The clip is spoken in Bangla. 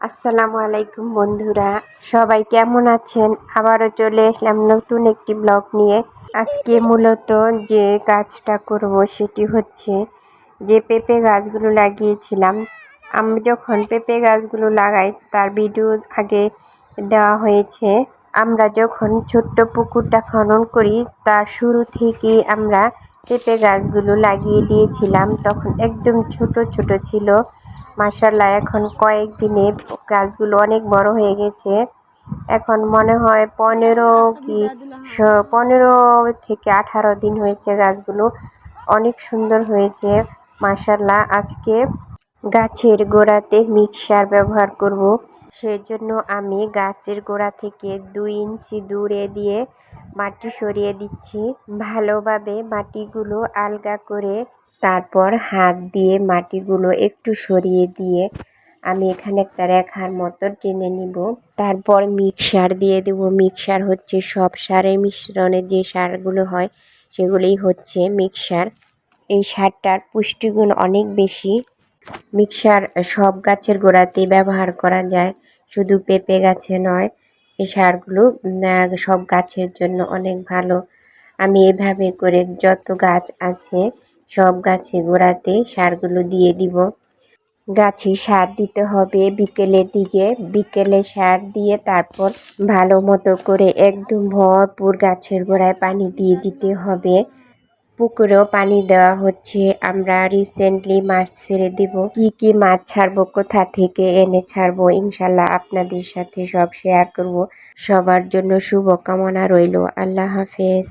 আসসালামু আলাইকুম বন্ধুরা, সবাই কেমন আছেন? আবারও চলে আসলাম নতুন একটি ব্লগ নিয়ে। আজকে মূলত যে কাজটা করব সেটি হচ্ছে যে পেঁপে গাছগুলো লাগিয়েছিলাম। আমি যখন পেঁপে গাছগুলো লাগাই তার ভিডিও আগে দেওয়া হয়েছে। আমরা যখন ছোট্ট পুকুরটা খনন করি তার শুরু থেকেই আমরা পেঁপে গাছগুলো লাগিয়ে দিয়েছিলাম। তখন একদম ছোট ছোট ছিল। মাশাআল্লাহ, এখন কয়েকদিনে গাছগুলো অনেক বড় হয়ে গেছে। এখন মনে হয় 15 থেকে 18 দিন হয়েছে। গাছগুলো অনেক সুন্দর হয়েছে মাশাআল্লাহ। আজকে গাছের গোড়াতে মিক্সার ব্যবহার করব। সেজন্য আমি গাছের গোড়া থেকে 2 ইঞ্চি দূরে দিয়ে মাটি সরিয়ে দিচ্ছি। ভালোভাবে মাটিগুলো আলগা করে তারপর হাত দিয়ে মাটিগুলো একটু সরিয়ে দিয়ে আমি এখানে একটা রেখার মতো টেনে নিব। তারপর মিক্সার দিয়ে দেব। মিক্সার হচ্ছে সব সারের মিশ্রণে যে সারগুলো হয় সেগুলোই হচ্ছে মিক্সার। এই সারটার পুষ্টিগুণ অনেক বেশি। মিক্সার সব গাছের গোড়াতে ব্যবহার করা যায়, শুধু পেঁপে গাছে নয়। এই সারগুলো সব গাছের জন্য অনেক ভালো। আমি এভাবে করে যত গাছ আছে সব গাছে গোড়াতে সারগুলো দিয়ে দিব। গাছে সার দিতে হবে বিকেলের দিকে। বিকেলে সার দিয়ে তারপর ভালো মতো করে একদম ভরপুর গাছের গোড়ায় পানি দিয়ে দিতে হবে। পুকুরেও পানি দেওয়া হচ্ছে। আমরা রিসেন্টলি মাছ ছেড়ে দিব। কি মাছ ছাড়বো, কোথা থেকে এনে ছাড়বো, ইনশাল্লাহ আপনাদের সাথে সব শেয়ার করব। সবার জন্য শুভকামনা রইল। আল্লাহ হাফেজ।